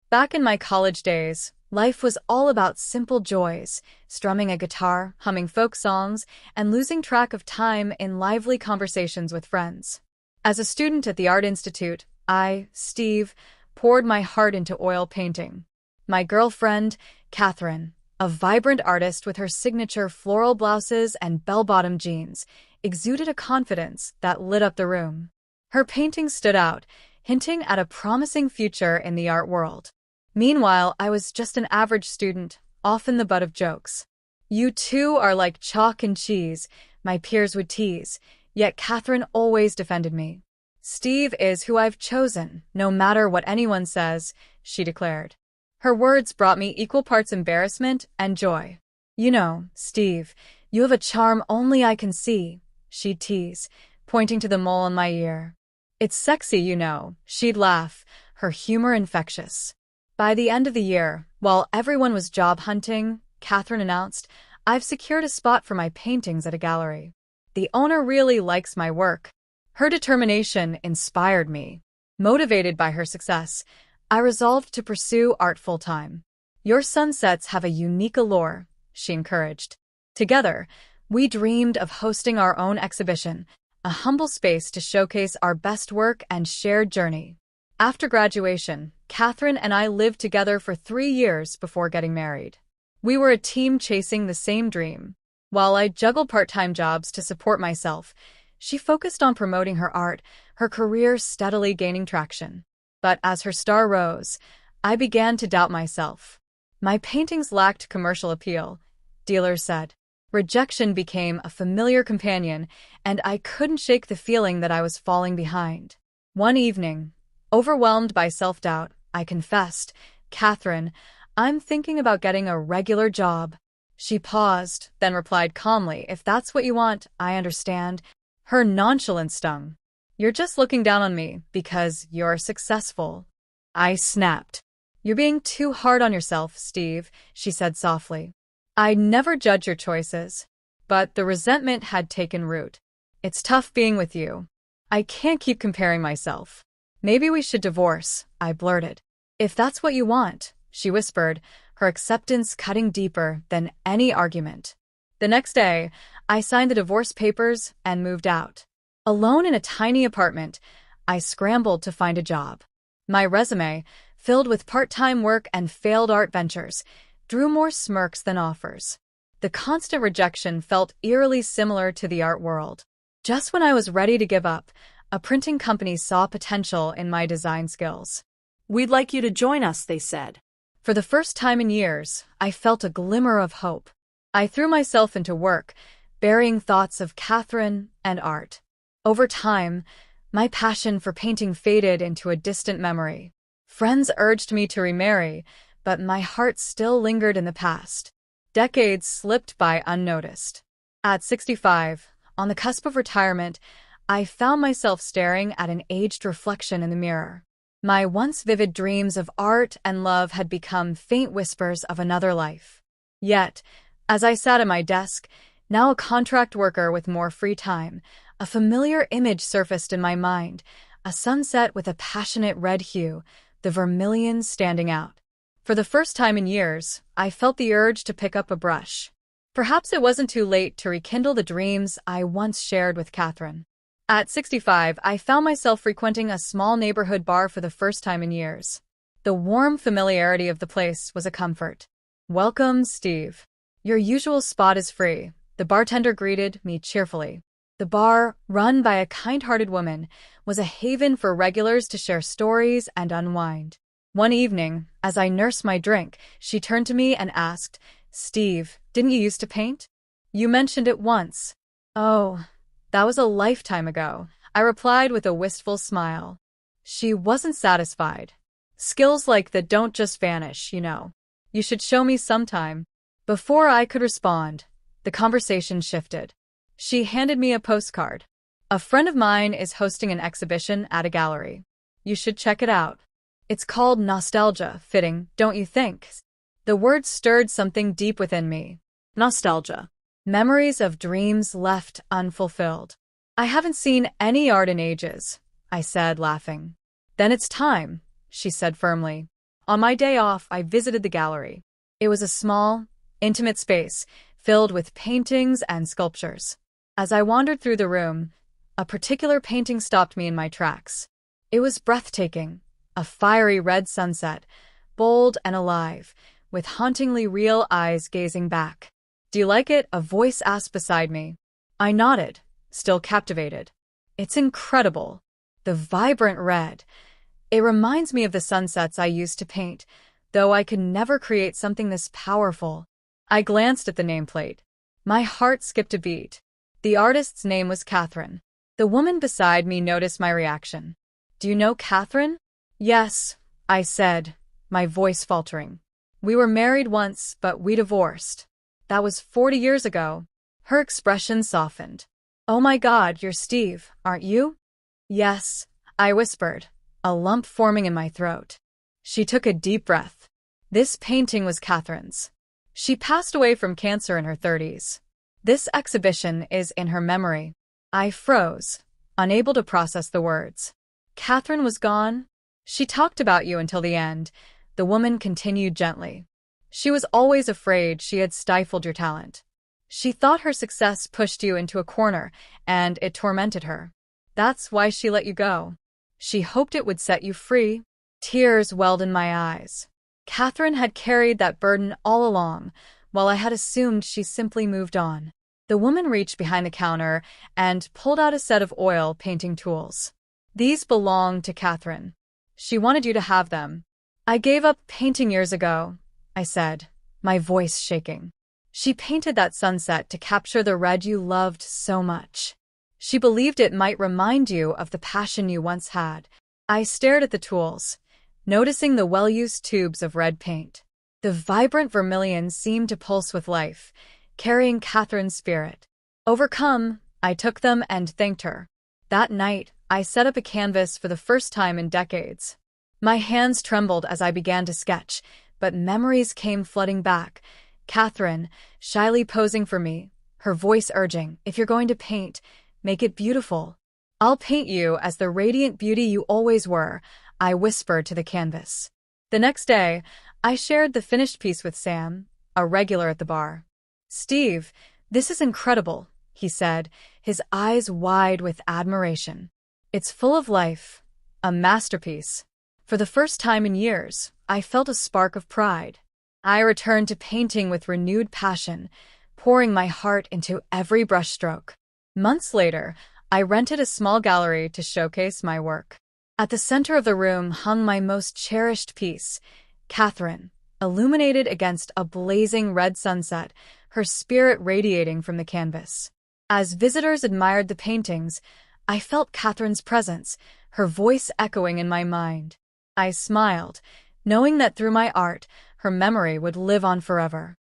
Back in my college days, life was all about simple joys, strumming a guitar, humming folk songs, and losing track of time in lively conversations with friends. As a student at the Art Institute, I, Steve, poured my heart into oil painting. My girlfriend, Catherine, a vibrant artist with her signature floral blouses and bell-bottom jeans, exuded a confidence that lit up the room. Her paintings stood out, hinting at a promising future in the art world. Meanwhile, I was just an average student, often the butt of jokes. "You two are like chalk and cheese," my peers would tease, yet Catherine always defended me. "Steve is who I've chosen, no matter what anyone says," she declared. Her words brought me equal parts embarrassment and joy. "You know, Steve, you have a charm only I can see," she'd tease, pointing to the mole on my ear. "It's sexy, you know," she'd laugh, her humor infectious. By the end of the year, while everyone was job hunting, Catherine announced, "I've secured a spot for my paintings at a gallery. The owner really likes my work." Her determination inspired me. Motivated by her success, I resolved to pursue art full-time. "Your sunsets have a unique allure," she encouraged. Together, we dreamed of hosting our own exhibition, a humble space to showcase our best work and shared journey. After graduation, Catherine and I lived together for 3 years before getting married. We were a team chasing the same dream. While I juggled part-time jobs to support myself, she focused on promoting her art, her career steadily gaining traction. But as her star rose, I began to doubt myself. My paintings lacked commercial appeal, dealers said. Rejection became a familiar companion, and I couldn't shake the feeling that I was falling behind. One evening, overwhelmed by self-doubt, I confessed, "Catherine, I'm thinking about getting a regular job." She paused, then replied calmly, "If that's what you want, I understand." Her nonchalance stung. "You're just looking down on me because you're successful." I snapped. "You're being too hard on yourself, Steve," she said softly. "I never judge your choices." But the resentment had taken root. "It's tough being with you. I can't keep comparing myself." "Maybe we should divorce," I blurted. "If that's what you want," she whispered, her acceptance cutting deeper than any argument. The next day, I signed the divorce papers and moved out. Alone in a tiny apartment, I scrambled to find a job. My resume, filled with part-time work and failed art ventures, drew more smirks than offers. The constant rejection felt eerily similar to the art world. Just when I was ready to give up, a printing company saw potential in my design skills. "We'd like you to join us," they said. For the first time in years, I felt a glimmer of hope. I threw myself into work, burying thoughts of Catherine and art. Over time, my passion for painting faded into a distant memory. Friends urged me to remarry, but my heart still lingered in the past. Decades slipped by unnoticed. At 65, on the cusp of retirement, I found myself staring at an aged reflection in the mirror. My once vivid dreams of art and love had become faint whispers of another life. Yet, as I sat at my desk, now a contract worker with more free time, a familiar image surfaced in my mind, a sunset with a passionate red hue, the vermilion standing out. For the first time in years, I felt the urge to pick up a brush. Perhaps it wasn't too late to rekindle the dreams I once shared with Catherine. At 65, I found myself frequenting a small neighborhood bar for the first time in years. The warm familiarity of the place was a comfort. "Welcome, Steve. Your usual spot is free," the bartender greeted me cheerfully. The bar, run by a kind-hearted woman, was a haven for regulars to share stories and unwind. One evening, as I nursed my drink, she turned to me and asked, "Steve, didn't you used to paint? You mentioned it once." "Oh, that was a lifetime ago," I replied with a wistful smile. She wasn't satisfied. "Skills like that don't just vanish, you know. You should show me sometime." Before I could respond, the conversation shifted. She handed me a postcard. "A friend of mine is hosting an exhibition at a gallery. You should check it out. It's called Nostalgia, fitting, don't you think?" The words stirred something deep within me. Nostalgia. Memories of dreams left unfulfilled. "I haven't seen any art in ages," I said, laughing. "Then it's time," she said firmly. On my day off, I visited the gallery. It was a small, intimate space filled with paintings and sculptures. As I wandered through the room, a particular painting stopped me in my tracks. It was breathtaking, a fiery red sunset, bold and alive, with hauntingly real eyes gazing back. "Do you like it?" a voice asked beside me. I nodded, still captivated. "It's incredible. The vibrant red. It reminds me of the sunsets I used to paint, though I could never create something this powerful." I glanced at the nameplate. My heart skipped a beat. The artist's name was Catherine. The woman beside me noticed my reaction. "Do you know Catherine?" "Yes," I said, my voice faltering. "We were married once, but we divorced. That was 40 years ago." Her expression softened. "Oh my God, you're Steve, aren't you?" "Yes," I whispered, a lump forming in my throat. She took a deep breath. This painting was Catherine's. She passed away from cancer in her 30s. This exhibition is in her memory. I froze, unable to process the words. "Catherine was gone? She talked about you until the end," the woman continued gently. "She was always afraid she had stifled your talent. She thought her success pushed you into a corner, and it tormented her. That's why she let you go. She hoped it would set you free." Tears welled in my eyes. Catherine had carried that burden all along, while I had assumed she simply moved on. The woman reached behind the counter and pulled out a set of oil painting tools. "These belong to Catherine. She wanted you to have them." "I gave up painting years ago," I said, my voice shaking. "She painted that sunset to capture the red you loved so much. She believed it might remind you of the passion you once had." I stared at the tools, noticing the well-used tubes of red paint. The vibrant vermilion seemed to pulse with life, carrying Catherine's spirit. Overcome, I took them and thanked her. That night, I set up a canvas for the first time in decades. My hands trembled as I began to sketch, but memories came flooding back. Catherine, shyly posing for me, her voice urging, "If you're going to paint, make it beautiful." "I'll paint you as the radiant beauty you always were," I whispered to the canvas. The next day, I shared the finished piece with Sam, a regular at the bar. "Steve, this is incredible," he said, his eyes wide with admiration. "It's full of life, a masterpiece." For the first time in years, I felt a spark of pride. I returned to painting with renewed passion, pouring my heart into every brushstroke. Months later, I rented a small gallery to showcase my work. At the center of the room hung my most cherished piece, Catherine, illuminated against a blazing red sunset, her spirit radiating from the canvas. As visitors admired the paintings, I felt Catherine's presence, her voice echoing in my mind. I smiled, knowing that through my art, her memory would live on forever.